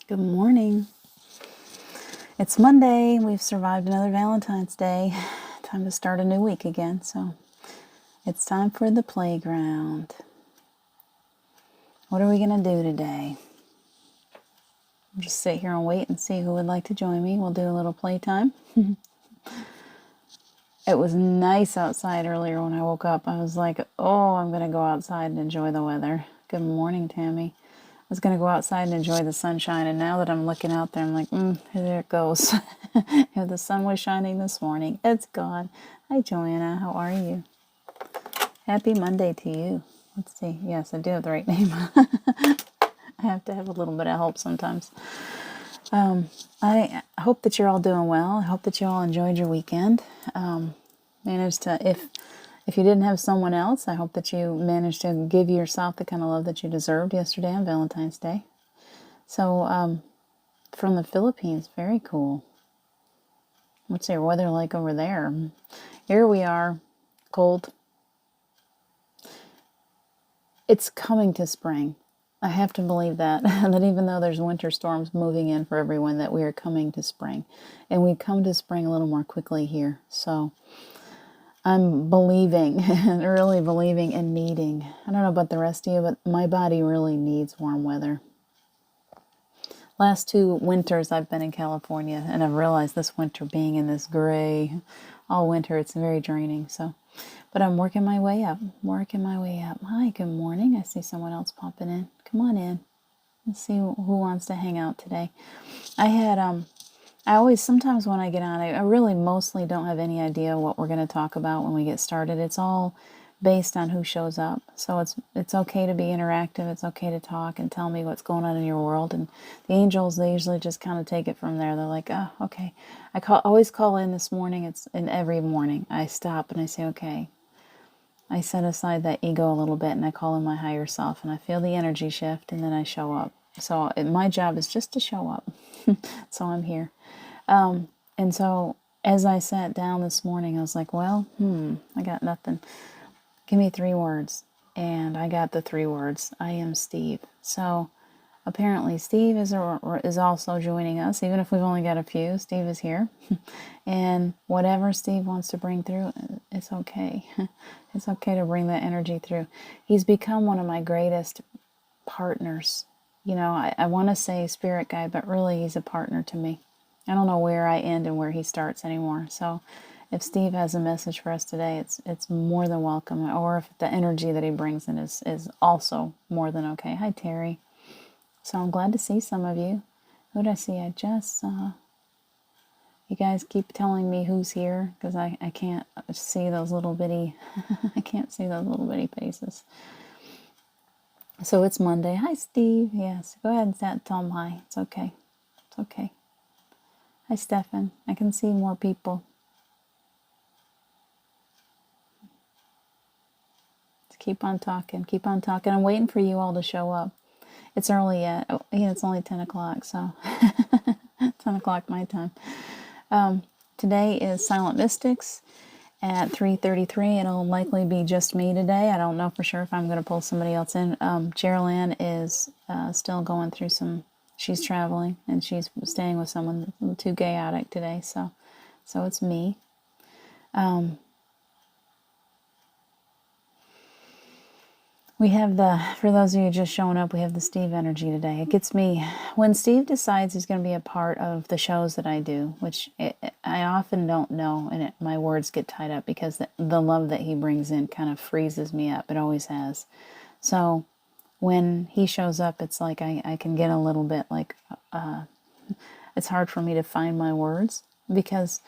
Good morning. It's Monday. We've survived another Valentine's Day. Time to start a new week again. So it's time for the playground. What are we going to do today? I'll just sit here and wait and see who would like to join me. We'll do a little playtime. It was nice outside earlier when I woke up. I was like, oh, I'm going to go outside and enjoy the weather. Good morning, Tammy. I was going to go outside and enjoy the sunshine, and now that I'm looking out there, I'm like, there it goes. The sun was shining this morning. It's gone. Hi, Joanna. How are you? Happy Monday to you. Let's see. Yes, I do have the right name. I have to have a little bit of help sometimes. I hope that you're all doing well. I hope that you all enjoyed your weekend. Managed to, if you didn't have someone else, I hope that you managed to give yourself the kind of love that you deserved yesterday on Valentine's Day. So, from the Philippines, very cool. What's your weather like over there? Here we are, cold. It's coming to spring. I have to believe that, that even though there's winter storms moving in for everyone, that we are coming to spring. And we come to spring a little more quickly here. So I'm believing, really believing and needing. I don't know about the rest of you, but my body really needs warm weather. Last 2 winters I've been in California, and I've realized this winter being in this gray all winter, it's very draining. So, but I'm working my way up, Hi, good morning. I see someone else popping in. Come on in. Let's see who wants to hang out today. I always, sometimes when I get on, I really mostly don't have any idea what we're going to talk about when we get started. It's all based on who shows up. So it's okay to be interactive. It's okay to talk and tell me what's going on in your world. And the angels, they usually just kind of take it from there. They're like, oh, okay. I always call in this morning. It's in every morning. I stop and I say, okay. I set aside that ego a little bit and I call in my higher self and I feel the energy shift and then I show up. So my job is just to show up. So I'm here. And so as I sat down this morning, I was like, well, I got nothing. Give me 3 words. And I got the 3 words. I am Steve. So apparently Steve is also joining us. Even if we've only got a few, Steve is here. And whatever Steve wants to bring through, it's okay. It's okay to bring that energy through. He's become one of my greatest partners. You know, I want to say spirit guide, but really he's a partner to me. I don't know where I end and where he starts anymore. So if Steve has a message for us today, it's more than welcome. Or if the energy that he brings in is also more than okay. Hi, Terry. So I'm glad to see some of you. Who did I see? I just saw. You guys keep telling me who's here because I can't see those little bitty, I can't see those little bitty faces. So it's Monday. Hi, Steve. Yes, go ahead and tell him hi. It's okay. It's okay. Hi, Stefan. I can see more people. Let's keep on talking. Keep on talking. I'm waiting for you all to show up. It's early yet. Oh, yeah, it's only 10 o'clock, so 10 o'clock my time. Today is Silent Mystics at 3:33. It'll likely be just me today. I don't know for sure if I'm going to pull somebody else in. Geraldine is still going through she's traveling and she's staying with someone too chaotic today. So it's me. We have for those of you just showing up, we have the Steve energy today. It gets me, when Steve decides he's going to be a part of the shows that I do, which I often don't know, and my words get tied up because the love that he brings in kind of freezes me up. It always has. So when he shows up, it's like I can get a little bit like, it's hard for me to find my words because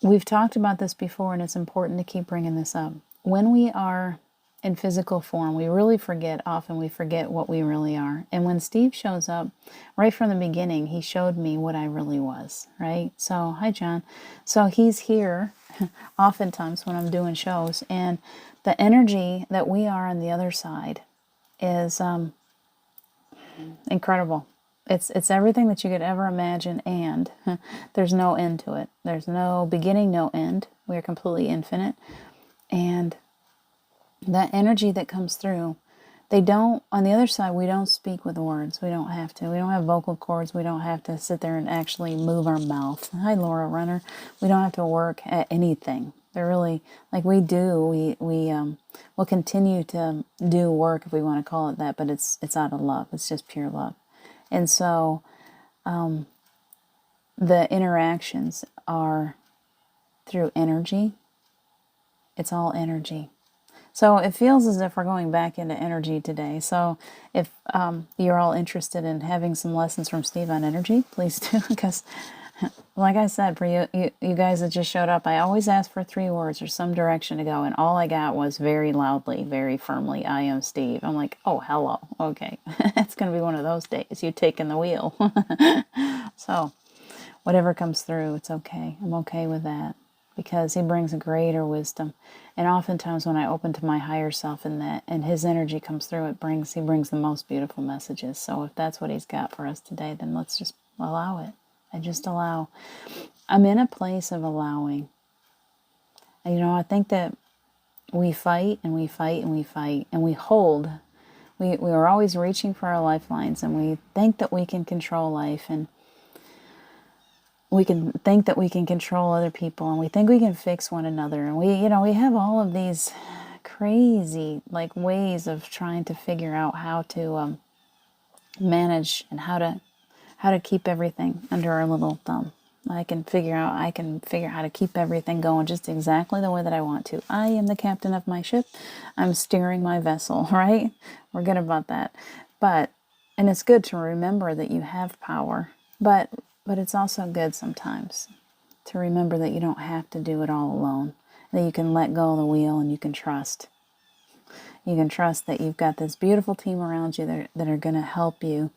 we've talked about this before and it's important to keep bringing this up. When we are in physical form, we really forget what we really are. And when Steve shows up, right from the beginning, he showed me what I really was, right? So, hi, John. So he's here oftentimes when I'm doing shows, and the energy that we are on the other side is incredible. It's everything that you could ever imagine, and there's no end to it. There's no beginning, no end. We are completely infinite. And that energy that comes through They don't, on the other side, we don't speak with words. We don't have to. We don't have vocal cords. We don't have to sit there and actually move our mouth. Hi, Laura Runner. We don't have to work at anything. They're really, like we do, we'll continue to do work, if we want to call it that, but it's out of love. It's just pure love. And so the interactions are through energy. It's all energy. So it feels as if we're going back into energy today. So if you're all interested in having some lessons from Steve on energy, please do. Because like I said, for you guys that just showed up, I always ask for 3 words or some direction to go. And all I got was very loudly, very firmly, I am Steve. I'm like, oh, hello. Okay. It's going to be one of those days. You taking the wheel. So whatever comes through, it's okay. I'm okay with that. Because he brings a greater wisdom. And oftentimes when I open to my higher self in that, and his energy comes through, he brings the most beautiful messages. So if that's what he's got for us today, then let's just allow it. I just allow. I'm in a place of allowing. And, I think that we fight and we fight and we fight and we hold. We are always reaching for our lifelines, and we think that we can control life, and we can think that we can control other people, and we think we can fix one another, and we have all of these crazy ways of trying to figure out how to manage and how to keep everything under our little thumb. I can figure how to keep everything going just exactly the way that I want to. I am the captain of my ship. I'm steering my vessel, right? We're good about that. And it's good to remember that you have power, but it's also good sometimes to remember that you don't have to do it all alone, that you can let go of the wheel and you can trust. You can trust that you've got this beautiful team around you that are going to help you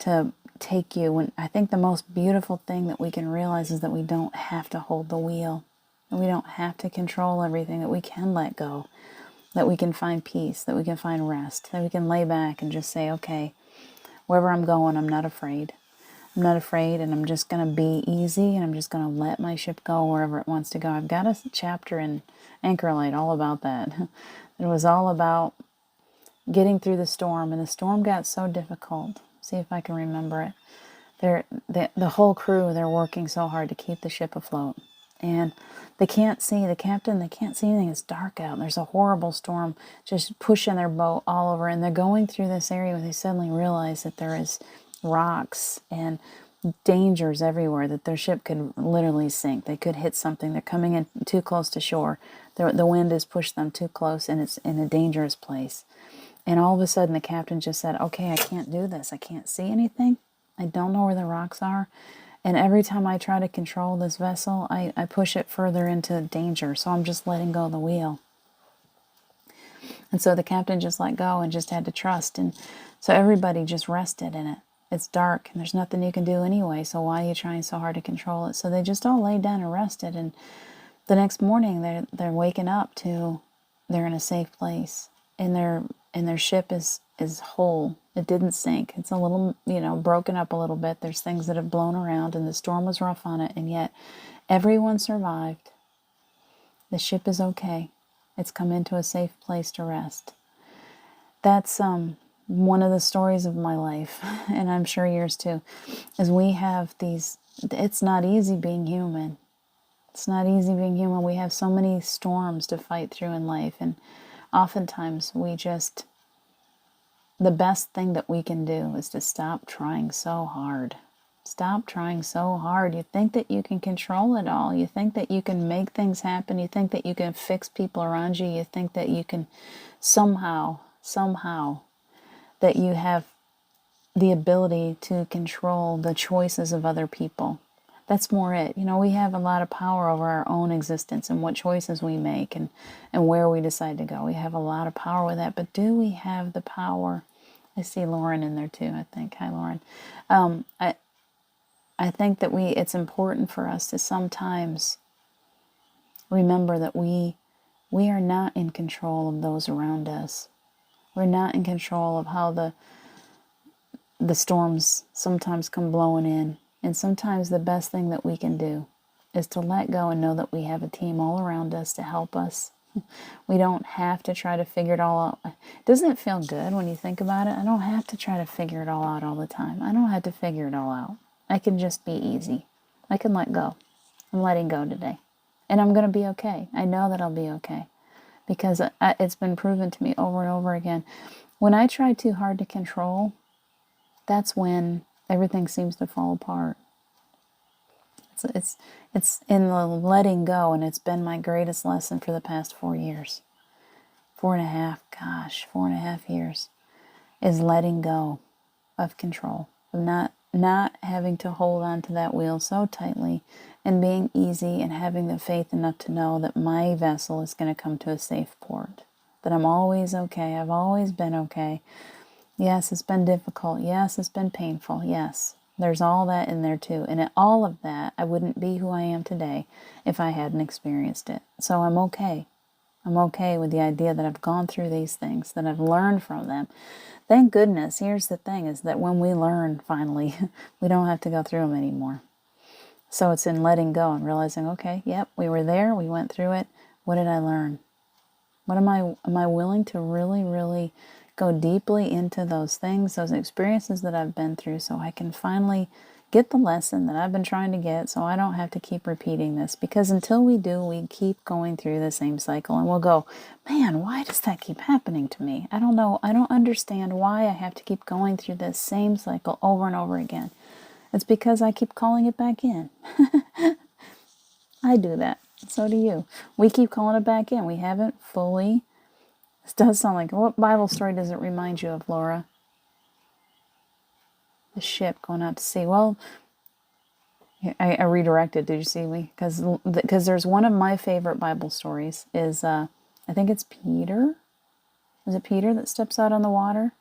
to take you. And I think the most beautiful thing that we can realize is that we don't have to hold the wheel, that we don't have to control everything, that we can let go, that we can find peace, that we can find rest, that we can lay back and just say, okay, wherever I'm going, I'm not afraid. I'm not afraid, and I'm just going to be easy, and I'm just going to let my ship go wherever it wants to go. I've got a chapter in Anchor Light all about that. It was all about getting through the storm, and the storm got so difficult. See if I can remember it. The whole crew, they're working so hard to keep the ship afloat. And they can't see anything. It's dark out. There's a horrible storm just pushing their boat all over, and they're going through this area where they suddenly realize that there is rocks and dangers everywhere, that their ship could literally sink. They could hit something. They're coming in too close to shore. The wind has pushed them too close, and it's in a dangerous place. And all of a sudden the captain just said, okay, I can't do this. I can't see anything. I don't know where the rocks are. And every time I try to control this vessel, I push it further into danger. So I'm just letting go of the wheel. And so the captain just let go and just had to trust. And so everybody just rested in it. It's dark and there's nothing you can do anyway. So why are you trying so hard to control it? So they just all laid down and rested. And the next morning they're waking up to they're in a safe place. And their ship is whole. It didn't sink. It's a little, broken up a little bit. There's things that have blown around and the storm was rough on it. And yet everyone survived. The ship is okay. It's come into a safe place to rest. That's one of the stories of my life, and I'm sure yours too, is we have these, it's not easy being human. It's not easy being human. We have so many storms to fight through in life, and oftentimes the best thing that we can do is to stop trying so hard. Stop trying so hard. You think that you can control it all. You think that you can make things happen. You think that you can fix people around you. You think that you can somehow, that you have the ability to control the choices of other people. That's more it. We have a lot of power over our own existence and what choices we make and where we decide to go. We have a lot of power with that, but do we have the power? I see Lauren in there too, I think. Hi, Lauren. I think that it's important for us to sometimes remember that we are not in control of those around us. We're not in control of how the storms sometimes come blowing in. And sometimes the best thing that we can do is to let go and know that we have a team all around us to help us, We don't have to try to figure it all out. Doesn't it feel good when you think about it? I don't have to try to figure it all out all the time. I don't have to figure it all out. I can just be easy. I can let go. I'm letting go today. And I'm going to be okay. I know that I'll be okay. Because it's been proven to me over and over again. When I try too hard to control, that's when everything seems to fall apart. It's in the letting go, and it's been my greatest lesson for the past 4 years. 4.5 years is letting go of control, of not having to hold on to that wheel so tightly, and being easy and having the faith enough to know that my vessel is going to come to a safe port, that I'm always okay. I've always been okay. Yes, it's been difficult. Yes, it's been painful. Yes, there's all that in there too. And all of that, I wouldn't be who I am today if I hadn't experienced it. So I'm okay. I'm okay with the idea that I've gone through these things, that I've learned from them. Thank goodness. Here's the thing, is that when we learn, finally, we don't have to go through them anymore. So it's in letting go and realizing, okay, yep, we were there, we went through it. What did I learn? What am I willing to really, really go deeply into those things, those experiences that I've been through, so I can finally get the lesson that I've been trying to get, so I don't have to keep repeating this. Because until we do, we keep going through the same cycle, and we'll go, man, why does that keep happening to me? I don't know. I don't understand why I have to keep going through this same cycle over and over again. It's because I keep calling it back in. I do that. So do you. We keep calling it back in. We haven't fully... This does sound like... What Bible story does it remind you of, Laura? The ship going out to sea. Well, I redirected. Did you see me? Because there's one of my favorite Bible stories is... I think it's Peter. Is it Peter that steps out on the water?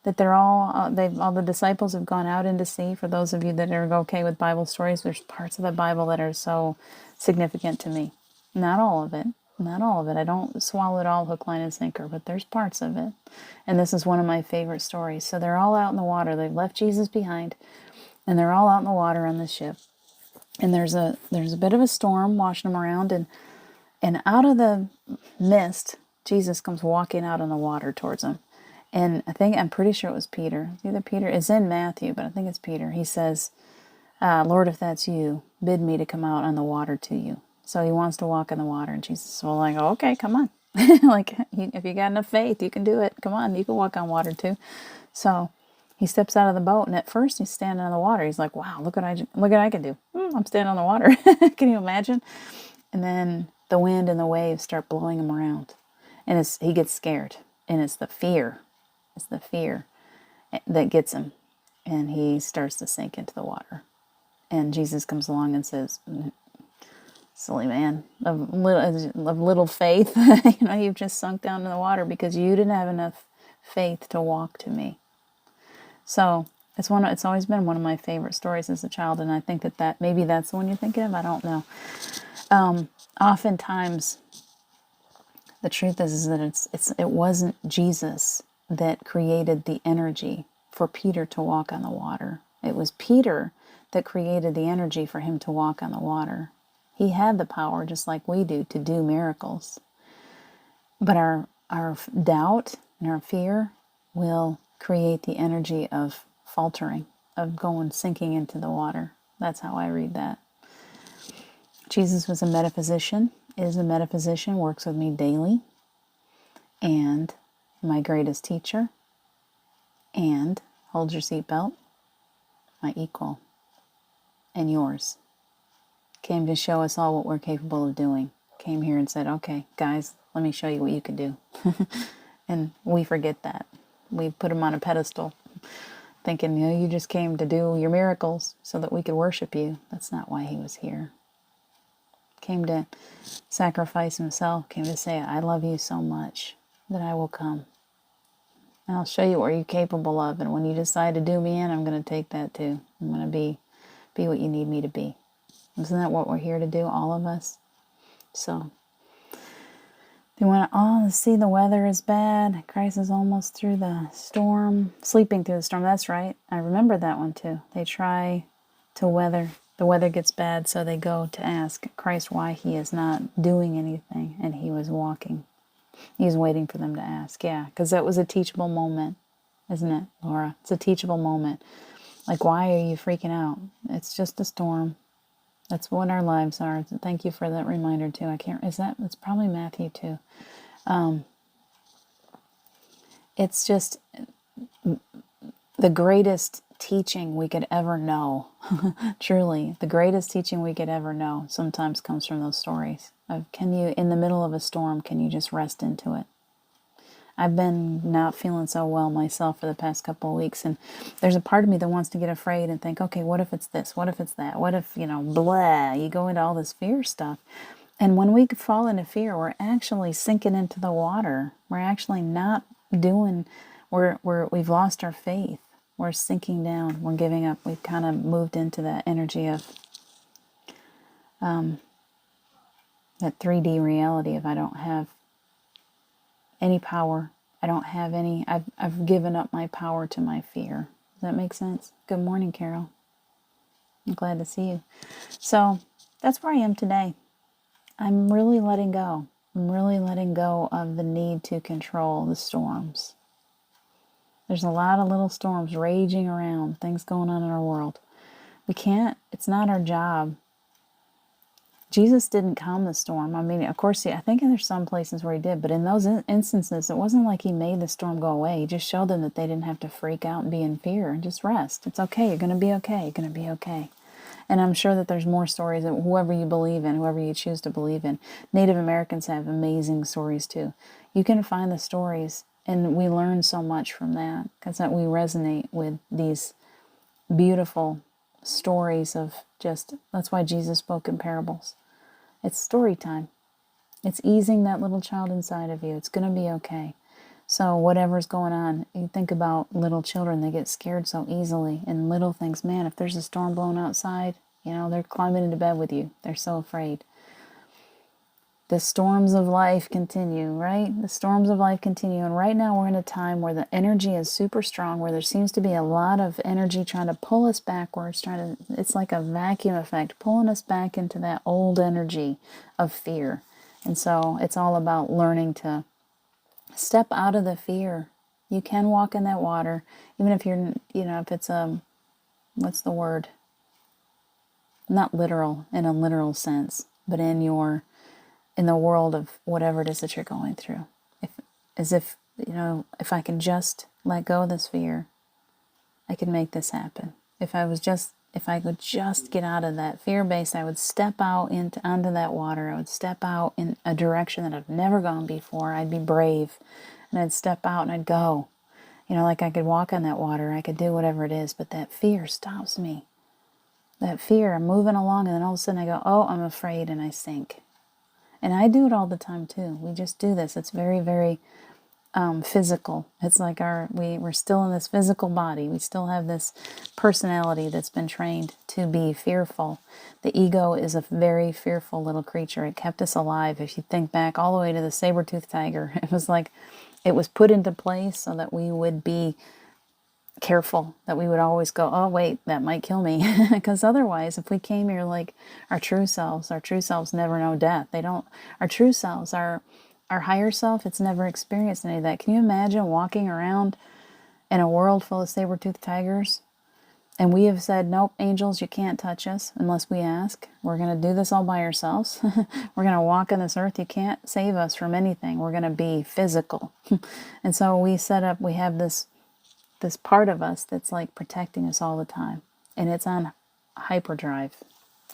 That they're all... all the disciples have gone out into sea. For those of you that are okay with Bible stories, there's parts of the Bible that are so significant to me. Not all of it. Not all of it. I don't swallow it all hook, line, and sinker, but there's parts of it. And this is one of my favorite stories. So they're all out in the water. They've left Jesus behind, and they're all out in the water on the ship. And there's a bit of a storm washing them around, and out of the mist, Jesus comes walking out on the water towards them. And I'm pretty sure it was Peter. It's either Peter. It's in Matthew, but I think it's Peter. He says, Lord, if that's you, bid me to come out on the water to you. So he wants to walk in the water, and Jesus will like, oh, okay, come on. Like, if you got enough faith, you can do it. Come on, you can walk on water too. So he steps out of the boat, and at first he's standing on the water. He's like, wow, look what I can do. I'm standing on the water. Can you imagine? And then the wind and the waves start blowing him around, and he gets scared, and it's the fear. It's the fear that gets him, and he starts to sink into the water. And Jesus comes along and says, silly man of little faith, you've just sunk down in the water because you didn't have enough faith to walk to me. So it's always been one of my favorite stories as a child, and I think that maybe that's the one you're thinking of. I don't know. Oftentimes, the truth is that it wasn't Jesus that created the energy for Peter to walk on the water. It was Peter that created the energy for him to walk on the water. He had the power, just like we do, to do miracles. But our doubt and our fear will create the energy of faltering, of sinking into the water. That's how I read that. Jesus was a metaphysician, is a metaphysician, works with me daily, and my greatest teacher, and hold your seatbelt, my equal, and yours. Came to show us all what we're capable of doing. Came here and said, okay, guys, let me show you what you can do. And we forget that. We put him on a pedestal, thinking, you just came to do your miracles so that we could worship you. That's not why he was here. Came to sacrifice himself, came to say, I love you so much that I will come. And I'll show you what you're capable of. And when you decide to do me in, I'm going to take that too. I'm going to be what you need me to be. Isn't that what we're here to do, all of us? So, they want to see the weather is bad. Christ is almost through the storm. Sleeping through the storm, that's right. I remember that one too. They try to weather The weather gets bad, so they go to ask Christ why he is not doing anything, and he was walking. He's waiting for them to ask. Yeah, because that was a teachable moment, isn't it, Laura? It's a teachable moment. Like, why are you freaking out? It's just a storm. That's what our lives are. Thank you for that reminder too. It's probably Matthew too. It's just the greatest teaching we could ever know. Truly, the greatest teaching we could ever know sometimes comes from those stories. Can you, in the middle of a storm, can you just rest into it? I've been not feeling so well myself for the past couple of weeks, and there's a part of me that wants to get afraid and think, okay, what if it's this? What if it's that? What if, blah, you go into all this fear stuff. And when we fall into fear, we're actually sinking into the water. We're actually not doing, we've lost our faith. We're sinking down. We're giving up. We've kind of moved into that energy of that 3D reality of I don't have any power. I don't have any, I've given up my power to my fear. Does that make sense? Good morning, Carol. I'm glad to see you. So that's where I am today. I'm really letting go. I'm really letting go of the need to control the storms. There's a lot of little storms raging around, things going on in our world. We can't, it's not our job. Jesus didn't calm the storm. I mean, of course, I think there's some places where he did, but in those instances, it wasn't like he made the storm go away. He just showed them that they didn't have to freak out and be in fear and just rest. It's okay. You're going to be okay. You're going to be okay. And I'm sure that there's more stories that whoever you believe in, whoever you choose to believe in. Native Americans have amazing stories too. You can find the stories, and we learn so much from that because that we resonate with these beautiful stories of just, that's why Jesus spoke in parables. It's story time. It's easing that little child inside of you. It's going to be okay. So whatever's going on, you think about little children, they get scared so easily. And little things, man, if there's a storm blowing outside, they're climbing into bed with you. They're so afraid. The storms of life continue, right? The storms of life continue. And right now we're in a time where the energy is super strong, where there seems to be a lot of energy trying to pull us backwards, it's like a vacuum effect, pulling us back into that old energy of fear. And so it's all about learning to step out of the fear. You can walk in that water, even if you're, if it's what's the word? Not literal in a literal sense, but in the world of whatever it is that you're going through. If I can just let go of this fear, I can make this happen. If I could just get out of that fear base, I would step out onto that water. I would step out in a direction that I've never gone before. I'd be brave, and I'd step out and I'd go. Like I could walk on that water. I could do whatever it is, but that fear stops me. That fear, I'm moving along, and then all of a sudden I go, oh, I'm afraid, and I sink. And I do it all the time too. We just do this. It's very, very physical. It's like we're still in this physical body. We still have this personality that's been trained to be fearful. The ego is a very fearful little creature. It kept us alive. If you think back all the way to the saber-toothed tiger, it was like it was put into place so that we would be careful, that we would always go, oh wait, that might kill me. Because otherwise, if we came here like our true selves never know death. Our true selves, our higher self, it's never experienced any of that. Can you imagine walking around in a world full of saber-toothed tigers? And we have said, nope, angels, you can't touch us unless we ask. We're going to do this all by ourselves. We're going to walk on this earth. You can't save us from anything. We're going to be physical. And so we have this part of us that's like protecting us all the time. And it's on hyperdrive,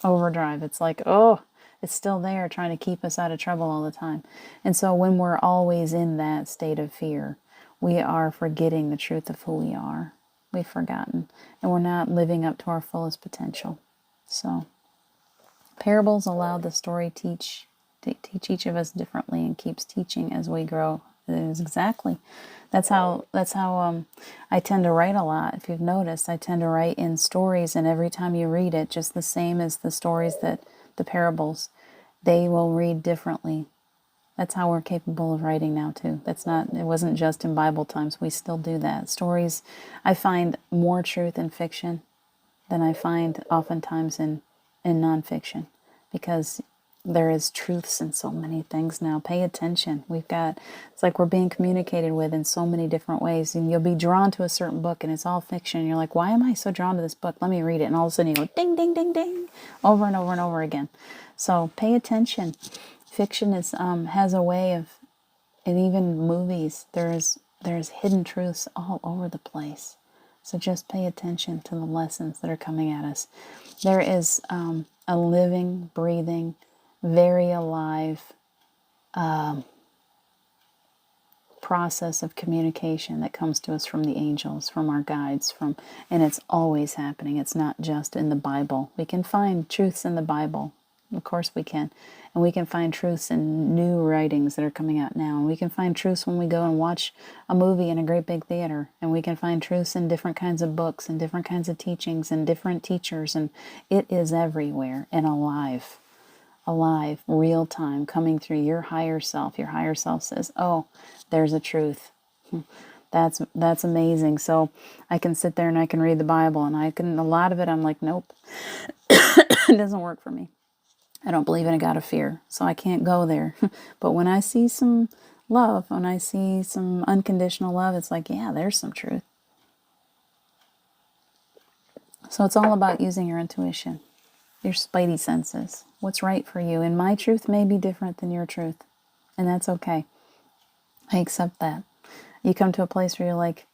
overdrive. It's like, oh, it's still there trying to keep us out of trouble all the time. And so when we're always in that state of fear, we are forgetting the truth of who we are. We've forgotten. And we're not living up to our fullest potential. So parables allow the story to teach each of us differently, and keeps teaching as we grow. It is exactly. That's how I tend to write a lot. If you've noticed, I tend to write in stories, and every time you read it, just the same as the stories that the parables, they will read differently. That's how we're capable of writing now too. It wasn't just in Bible times. We still do that. Stories, I find more truth in fiction than I find oftentimes in in nonfiction, because there is truths in so many things now. Pay attention. It's like we're being communicated with in so many different ways, and you'll be drawn to a certain book and it's all fiction. And you're like, why am I so drawn to this book? Let me read it. And all of a sudden you go ding, ding, ding, ding, over and over and over again. So pay attention. Fiction has a way of, and even movies, there's hidden truths all over the place. So just pay attention to the lessons that are coming at us. There is a living, breathing, very alive process of communication that comes to us from the angels, from our guides, and it's always happening. It's not just in the Bible. We can find truths in the Bible. Of course we can. And we can find truths in new writings that are coming out now. And we can find truths when we go and watch a movie in a great big theater. And we can find truths in different kinds of books and different kinds of teachings and different teachers. And it is everywhere and alive, real time, coming through your higher self. Your higher self says, oh, there's a truth. That's amazing. So I can sit there and I can read the Bible, and a lot of it I'm like, nope, it doesn't work for me. I don't believe in a God of fear, so I can't go there. But when I see some love, when I see some unconditional love, it's like, yeah, there's some truth. So it's all about using your intuition, your spidey senses, what's right for you. And my truth may be different than your truth, and that's okay. I accept that. You come to a place where you're like,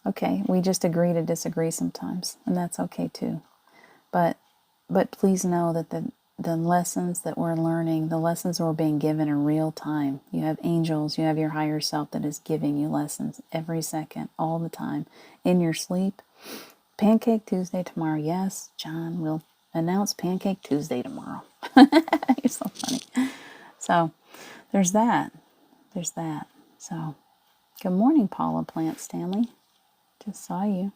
okay, we just agree to disagree sometimes, and that's okay too. But please know that the lessons that we're learning, the lessons we're being given in real time. You have angels, you have your higher self that is giving you lessons every second, all the time, in your sleep. Pancake Tuesday tomorrow. Yes, John will announce Pancake Tuesday tomorrow. You're so funny. So there's that. So good morning, Paula Plant Stanley. Just saw you.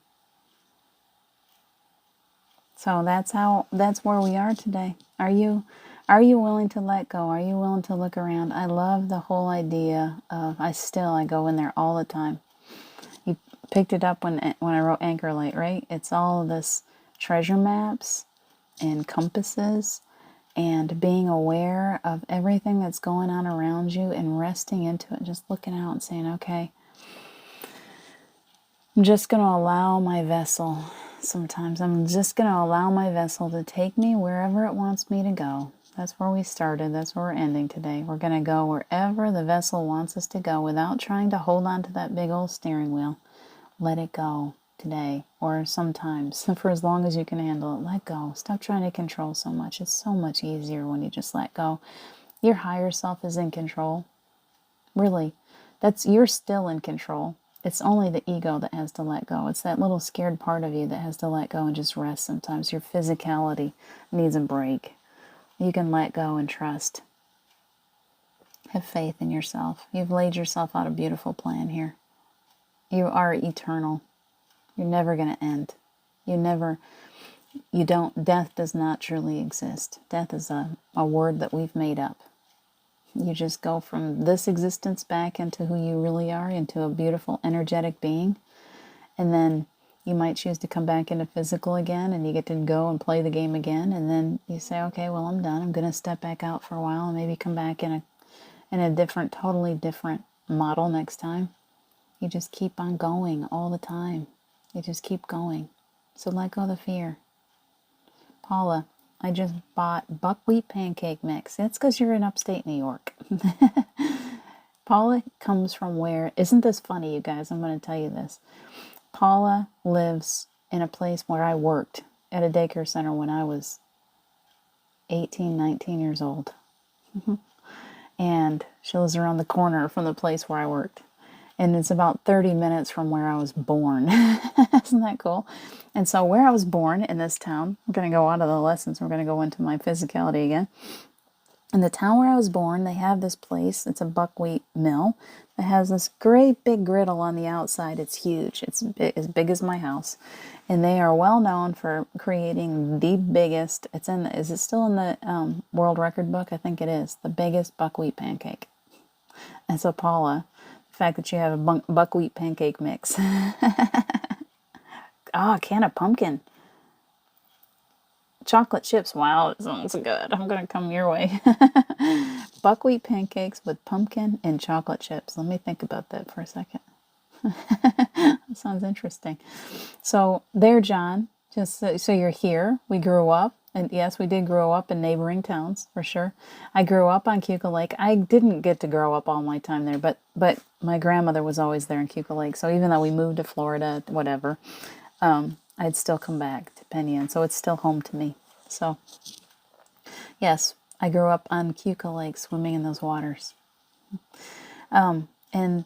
So that's where we are today. Are you willing to let go? Are you willing to look around? I love the whole idea of, I go in there all the time. You picked it up when I wrote Anchor Light, right? It's all of this treasure maps and compasses and being aware of everything that's going on around you and resting into it, just looking out and saying, okay, I'm just going to allow my vessel. Sometimes I'm just going to allow my vessel to take me wherever it wants me to go. That's where we started. That's where we're ending today. We're going to go wherever the vessel wants us to go without trying to hold on to that big old steering wheel. Let it go today, or sometimes, for as long as you can handle it. Let go. Stop trying to control so much. It's so much easier when you just let go. Your higher self is in control. Really. You're still in control. It's only the ego that has to let go. It's that little scared part of you that has to let go and just rest sometimes. Your physicality needs a break. You can let go and trust. Have faith in yourself. You've laid yourself out a beautiful plan here. You are eternal. You're never going to end. Death does not truly exist. Death is a word that we've made up. You just go from this existence back into who you really are, into a beautiful, energetic being. And then you might choose to come back into physical again, and you get to go and play the game again. And then you say, okay, well, I'm done. I'm going to step back out for a while and maybe come back in a different, totally different model next time. You just keep on going all the time. You just keep going. So let go of the fear. Paula, I just bought buckwheat pancake mix. It's because you're in upstate New York. Paula comes from where... Isn't this funny, you guys? I'm going to tell you this. Paula lives in a place where I worked at a daycare center when I was 18, 19 years old. And she lives around the corner from the place where I worked. And it's about 30 minutes from where I was born. Isn't that cool? And so where I was born in this town, we're going to go out of the lessons. We're going to go into my physicality again. In the town where I was born, they have this place. It's a buckwheat mill. It has this great big griddle on the outside. It's huge. It's as big as my house. And they are well known for creating the biggest, is it still in the world record book? I think it is. The biggest buckwheat pancake. And so Paula... fact that you have a buckwheat pancake mix. A can of pumpkin. chocolate chips. Wow, it sounds good. I'm going to come your way. Buckwheat pancakes with pumpkin and chocolate chips. Let me think about that for a second. That sounds interesting. So there, John, just so you're here. We grew up, and yes, we did grow up in neighboring towns for sure. I grew up on Cuca Lake. I didn't get to grow up all my time there, but my grandmother was always there in Cuca Lake. So even though we moved to Florida, whatever, I'd still come back to Penn, so it's still home to me. So yes, I grew up on Cuca Lake, swimming in those waters. And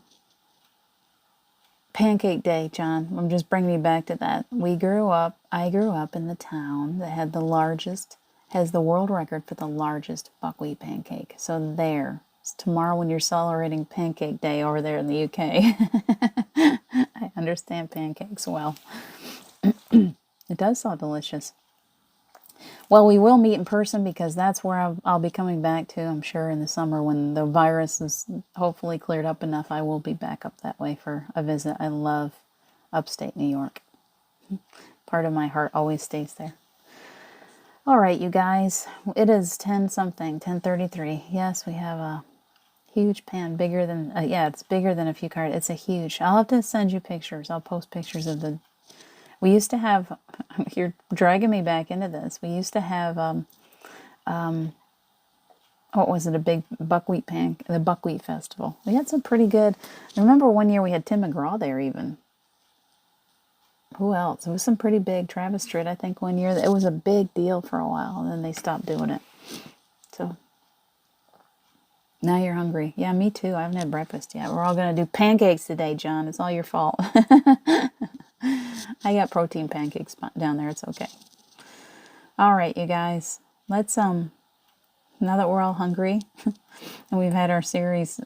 Pancake Day, John, I'm just bringing you back to that. I grew up in the town that had has the world record for the largest buckwheat pancake. So tomorrow when you're celebrating Pancake Day over there in the UK. I understand pancakes well. It does sound delicious. Well, we will meet in person because that's where I'll be coming back to, I'm sure, in the summer when the virus is hopefully cleared up enough. I will be back up that way for a visit. I love upstate New York. Part of my heart always stays there. All right, you guys. It is 10:33. Yes, we have a huge pan, bigger than, it's bigger than a few cards. It's a huge, I'll have to send you pictures. I'll post pictures of we used to have, you're dragging me back into this. We used to have, what was it, a big the Buckwheat Festival. We had some pretty good, I remember one year we had Tim McGraw there even. Who else? It was some pretty big, Travis Tritt, I think, one year. It was a big deal for a while, and then they stopped doing it. So, now you're hungry. Yeah, me too. I haven't had breakfast yet. We're all going to do pancakes today, John. It's all your fault. I got protein pancakes down there. It's okay. All right, you guys. Let's, now that we're all hungry, and we've had our serious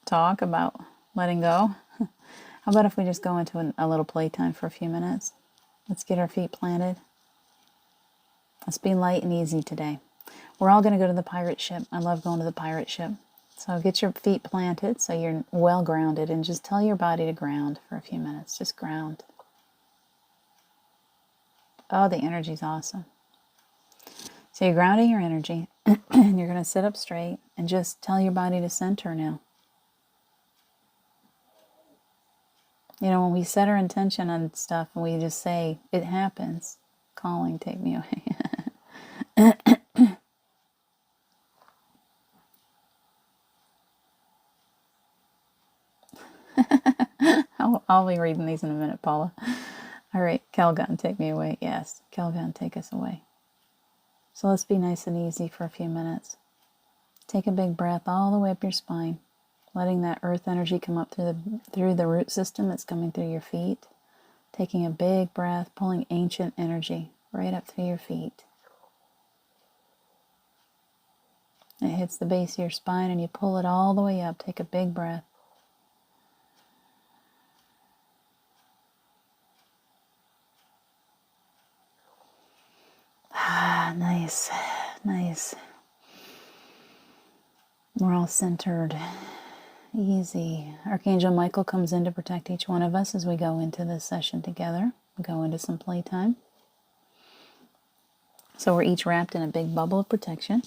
talk about letting go, how about if we just go into a little playtime for a few minutes? Let's get our feet planted. Let's be light and easy today. We're all going to go to the pirate ship. I love going to the pirate ship. So get your feet planted so you're well grounded, and just tell your body to ground for a few minutes. Just ground. Oh, the energy's awesome. So you're grounding your energy, and you're going to sit up straight and just tell your body to center now. You know, when we set our intention on stuff and we just say, it happens, calling, take me away. I'll be reading these in a minute, Paula. All right, Calgon, take me away. Yes, Calgon, take us away. So let's be nice and easy for a few minutes. Take a big breath all the way up your spine, letting that earth energy come up through the root system that's coming through your feet. Taking a big breath, pulling ancient energy right up through your feet. It hits the base of your spine and you pull it all the way up. Take a big breath. Nice, nice. We're all centered. Easy. Archangel Michael comes in to protect each one of us as we go into this session together. We go into some playtime. So we're each wrapped in a big bubble of protection.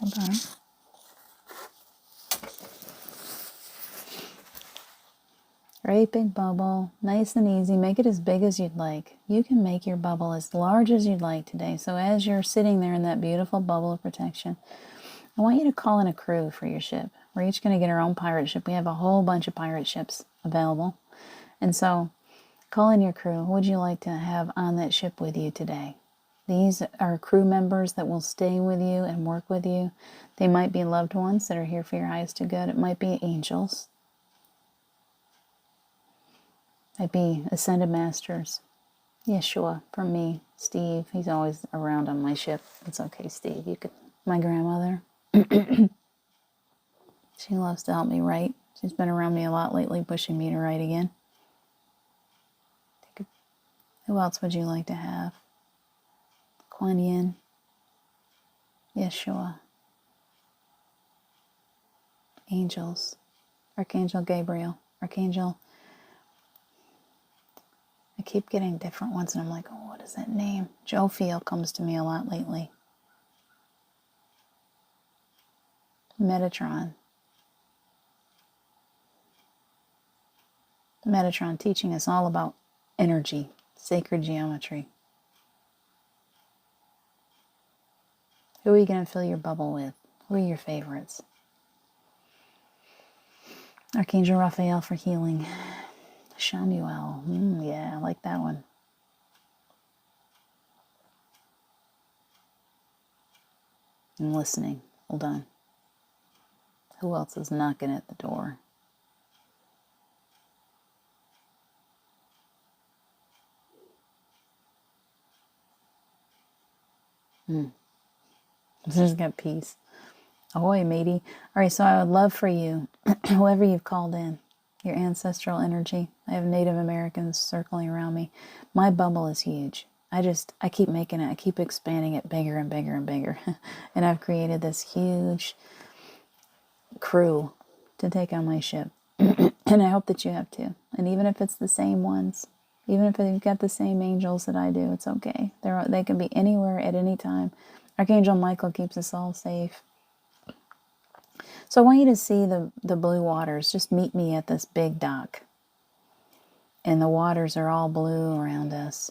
Okay. Great big bubble, nice and easy. Make it as big as you'd like. You can make your bubble as large as you'd like today. So as you're sitting there in that beautiful bubble of protection, I want you to call in a crew for your ship. We're each going to get our own pirate ship. We have a whole bunch of pirate ships available. And so call in your crew. Who would you like to have on that ship with you today? These are crew members that will stay with you and work with you. They might be loved ones that are here for your highest and good. It might be angels. Might be ascended masters. Yeshua, from me. Steve, he's always around on my ship. It's okay, Steve. You could. My grandmother. She loves to help me write. She's been around me a lot lately, pushing me to write again. Who else would you like to have? Kuan Yin. Yeshua. Angels. Archangel Gabriel. Archangel I keep getting different ones, and I'm like, oh, what is that name? Jophiel comes to me a lot lately. Metatron. Metatron teaching us all about energy, sacred geometry. Who are you going to fill your bubble with? Who are your favorites? Archangel Raphael for healing. Shamuel. Yeah, I like that one. I'm listening. Hold on. Who else is knocking at the door? Just got peace. Ahoy, matey. All right, so I would love for you, whoever you've called in, your ancestral energy. I have Native Americans circling around me. My bubble is huge. I keep making it. I keep expanding it bigger and bigger and bigger. And I've created this huge crew to take on my ship. And I hope that you have too. And even if it's the same ones, even if you've got the same angels that I do, it's okay. They can be anywhere at any time. Archangel Michael keeps us all safe. So I want you to see the blue waters. Just meet me at this big dock. And the waters are all blue around us.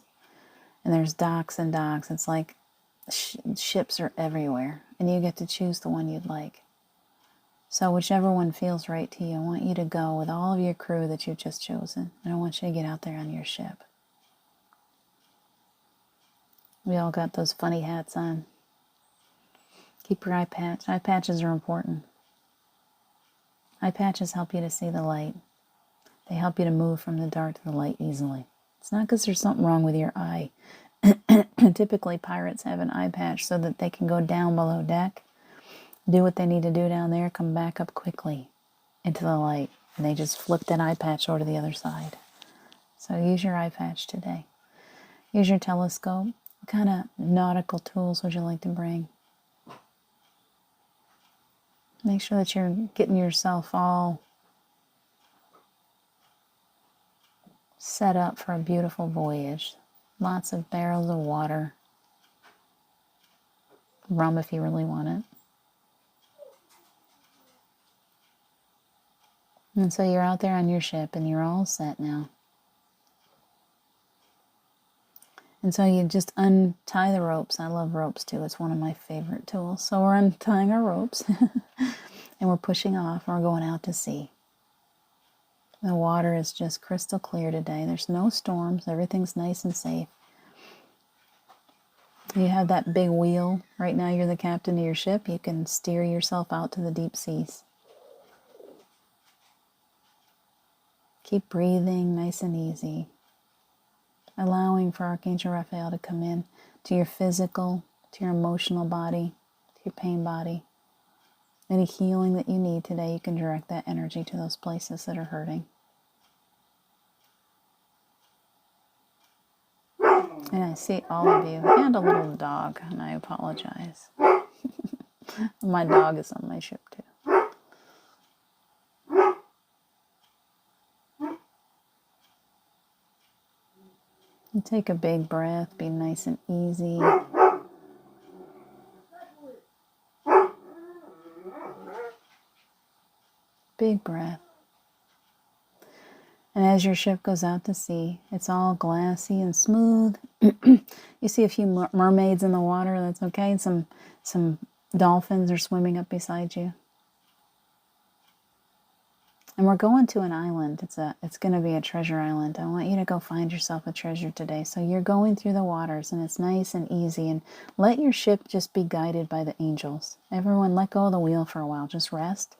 And there's docks and docks. It's like ships are everywhere. And you get to choose the one you'd like. So whichever one feels right to you, I want you to go with all of your crew that you've just chosen. And I want you to get out there on your ship. We all got those funny hats on. Keep your eye patch. Eye patches are important. Eye patches help you to see the light. They help you to move from the dark to the light easily. It's not because there's something wrong with your eye. Typically, pirates have an eye patch so that they can go down below deck, do what they need to do down there, come back up quickly into the light. And they just flip that eye patch over to the other side. So use your eye patch today. Use your telescope. What kind of nautical tools would you like to bring? Make sure that you're getting yourself all set up for a beautiful voyage. Lots of barrels of water. Rum if you really want it. And so you're out there on your ship and you're all set now. And so you just untie the ropes. I love ropes too. It's one of my favorite tools. So we're untying our ropes and we're pushing off and we're going out to sea. The water is just crystal clear today. There's no storms. Everything's nice and safe. You have that big wheel. Right now you're the captain of your ship. You can steer yourself out to the deep seas. Keep breathing nice and easy. Allowing for Archangel Raphael to come in to your physical, to your emotional body, to your pain body. Any healing that you need today, you can direct that energy to those places that are hurting. And I see all of you. And a little dog, and I apologize. My dog is on my ship too. And take a big breath, be nice and easy. Big breath. And as your ship goes out to sea, it's all glassy and smooth. You see a few mermaids in the water, that's okay. And some dolphins are swimming up beside you. And we're going to an island. It's going to be a treasure island. I want you to go find yourself a treasure today. So you're going through the waters and it's nice and easy. And let your ship just be guided by the angels. Everyone, let go of the wheel for a while. Just rest.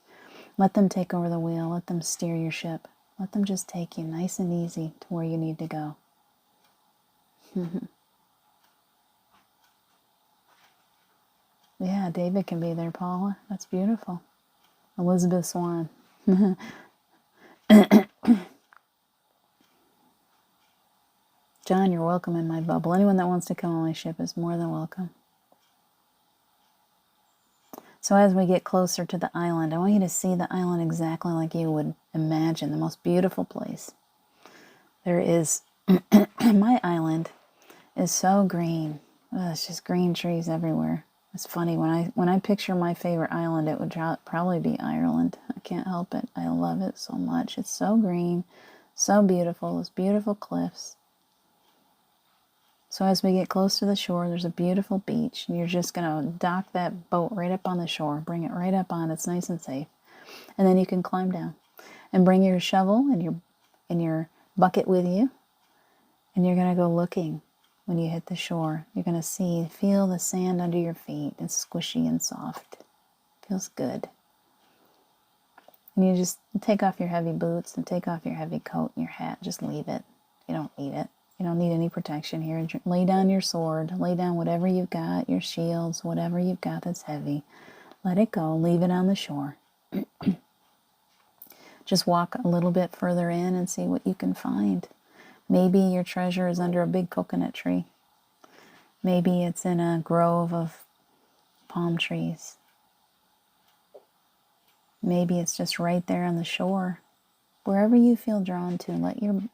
Let them take over the wheel. Let them steer your ship. Let them just take you nice and easy to where you need to go. Yeah, David can be there, Paula. That's beautiful. Elizabeth Swan. John, you're welcome in my bubble. Anyone that wants to come on my ship is more than welcome. So as we get closer to the island, I want you to see the island exactly like you would imagine. The most beautiful place. There is My island is so green. It's just green trees everywhere. It's funny when I picture my favorite island, it would probably be Ireland. I can't help it. I love it so much. It's so green, so beautiful. Those beautiful cliffs. So as we get close to the shore, there's a beautiful beach, and you're just gonna dock that boat right up on the shore, bring it right up on. It's nice and safe, and then you can climb down, and bring your shovel and your bucket with you, and you're gonna go looking. When you hit the shore, you're going to feel the sand under your feet. It's squishy and soft. Feels good. And you just take off your heavy boots and take off your heavy coat and your hat. Just leave it. You don't need it. You don't need any protection here. Lay down your sword. Lay down whatever you've got, your shields, whatever you've got that's heavy. Let it go. Leave it on the shore. Just walk a little bit further in and see what you can find. Maybe your treasure is under a big coconut tree. Maybe it's in a grove of palm trees. Maybe it's just right there on the shore. Wherever you feel drawn to,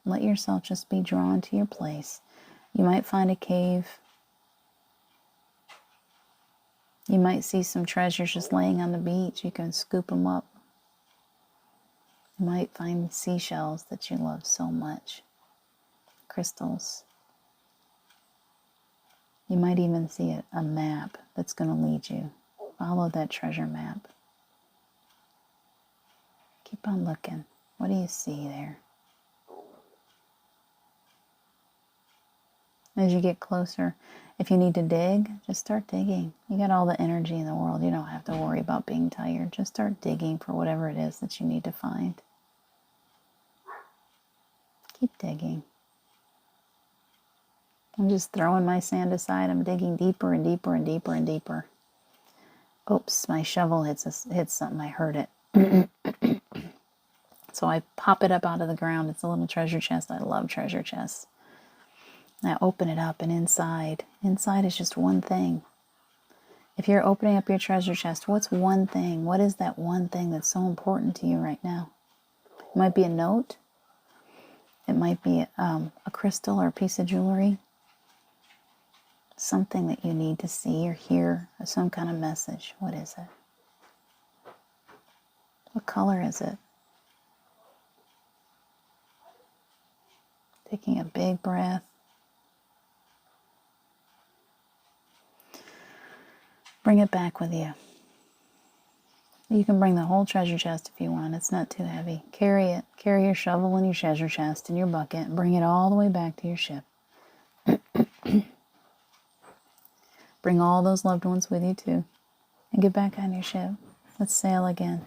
let yourself just be drawn to your place. You might find a cave. You might see some treasures just laying on the beach. You can scoop them up. You might find seashells that you love so much. Crystals. You might even see a map that's going to lead you. Follow that treasure map. Keep on looking. What do you see there? As you get closer, if you need to dig, just start digging. You got all the energy in the world. You don't have to worry about being tired. Just start digging for whatever it is that you need to find. Keep digging. I'm just throwing my sand aside. I'm digging deeper and deeper and deeper and deeper. Oops, my shovel hits something. I heard it. So I pop it up out of the ground. It's a little treasure chest. I love treasure chests. And I open it up, and inside is just one thing. If you're opening up your treasure chest, what's one thing? What is that one thing that's so important to you right now? It might be a note. It might be a crystal or a piece of jewelry. Something that you need to see or hear, or some kind of message. What is it? What color is it? Taking a big breath. Bring it back with you. You can bring the whole treasure chest if you want. It's not too heavy. Carry it. Carry your shovel and your treasure chest and your bucket and bring it all the way back to your ship. Bring all those loved ones with you too. And get back on your ship. Let's sail again.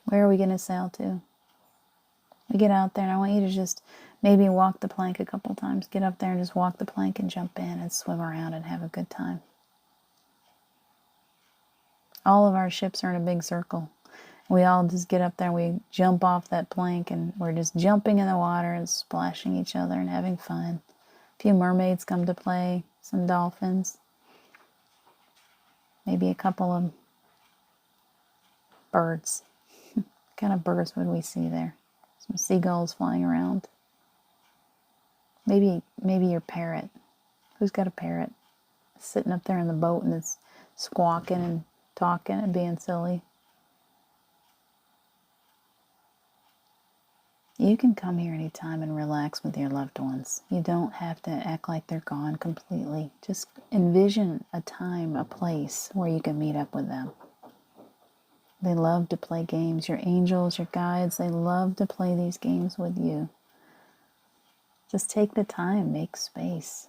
Where are we going to sail to? We get out there and I want you to just maybe walk the plank a couple times. Get up there and just walk the plank and jump in and swim around and have a good time. All of our ships are in a big circle. We all just get up there and we jump off that plank and we're just jumping in the water and splashing each other and having fun. A few mermaids come to play, some dolphins, maybe a couple of birds. What kind of birds would we see there? Some seagulls flying around. Maybe your parrot. Who's got a parrot? Sitting up there in the boat and it's squawking and talking and being silly. You can come here anytime and relax with your loved ones. You don't have to act like they're gone completely. Just envision a time, a place where you can meet up with them. They love to play games. Your angels, your guides, they love to play these games with you. Just take the time, make space.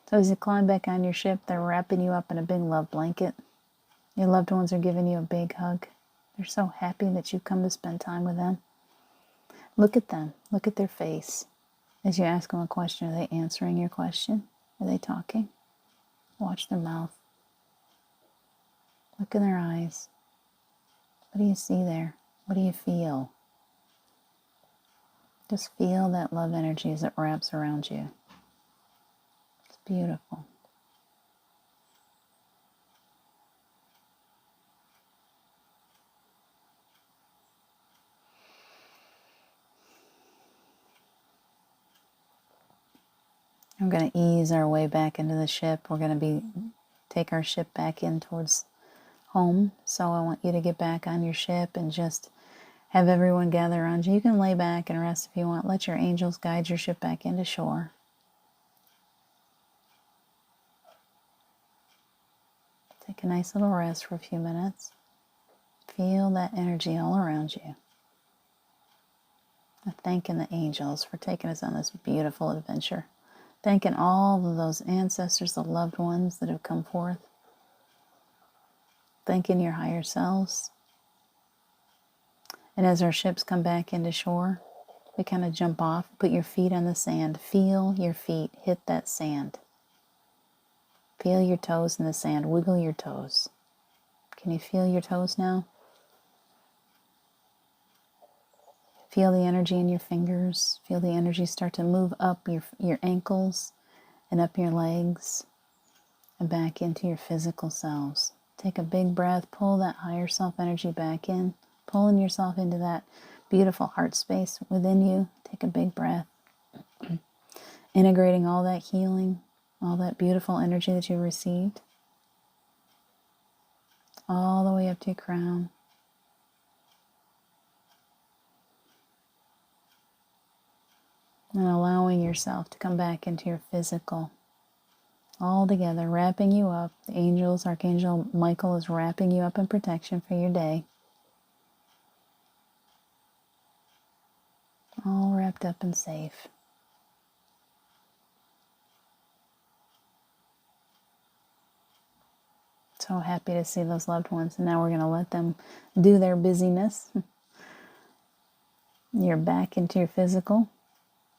So as you climb back on your ship, they're wrapping you up in a big love blanket. Your loved ones are giving you a big hug. They're so happy that you've come to spend time with them. Look at them. Look at their face. As you ask them a question, are they answering your question? Are they talking? Watch their mouth. Look in their eyes. What do you see there? What do you feel? Just feel that love energy as it wraps around you. It's beautiful. We're going to ease our way back into the ship. We're going to take our ship back in towards home. So I want you to get back on your ship and just have everyone gather around you. You can lay back and rest if you want. Let your angels guide your ship back into shore. Take a nice little rest for a few minutes. Feel that energy all around you. Thanking the angels for taking us on this beautiful adventure. Thanking all of those ancestors, the loved ones that have come forth. Thanking your higher selves. And as our ships come back into shore, we kind of jump off, put your feet on the sand. Feel your feet hit that sand. Feel your toes in the sand. Wiggle your toes. Can you feel your toes now? Feel the energy in your fingers. Feel the energy start to move up your ankles and up your legs and back into your physical selves. Take a big breath. Pull that higher self energy back in. Pulling yourself into that beautiful heart space within you. Take a big breath. Integrating all that healing, all that beautiful energy that you received, all the way up to your crown. And allowing yourself to come back into your physical. All together, wrapping you up. The angels, Archangel Michael is wrapping you up in protection for your day. All wrapped up and safe. So happy to see those loved ones. And now we're going to let them do their busyness. You're back into your physical.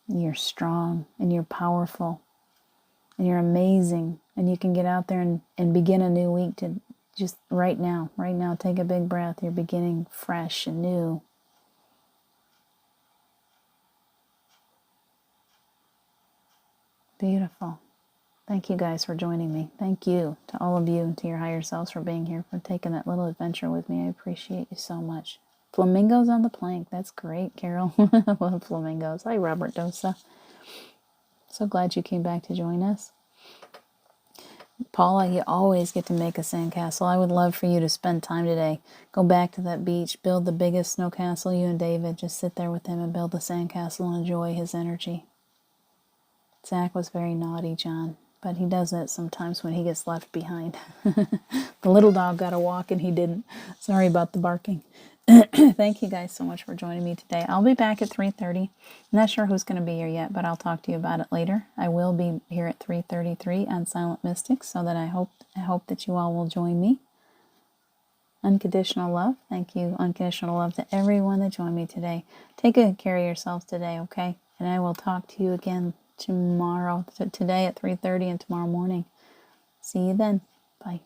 You're strong and you're powerful. And you're amazing. And you can get out there and begin a new week to just right now, take a big breath. You're beginning fresh and new. Beautiful. Thank you guys for joining me. Thank you to all of you and to your higher selves for being here, for taking that little adventure with me. I appreciate you so much. Flamingos on the plank. That's great, Carol. I love flamingos. Hi, Robert Dosa. So glad you came back to join us. Paula, you always get to make a sandcastle. I would love for you to spend time today. Go back to that beach, build the biggest snow castle, you and David. Just sit there with him and build the sandcastle and enjoy his energy. Zach was very naughty, John, but he does that sometimes when he gets left behind. The little dog got a walk and he didn't. Sorry about the barking. Thank you guys so much for joining me today. I'll be back at 3:30. Not sure who's going to be here yet, but I'll talk to you about it later. I will be here at 3:33 on Silent Mystics, so that I hope that you all will join me. Unconditional love. Thank you. Unconditional love to everyone that joined me today. Take good care of yourselves today, okay? And I will talk to you again tomorrow, today at 3:30 and tomorrow morning. See you then. Bye.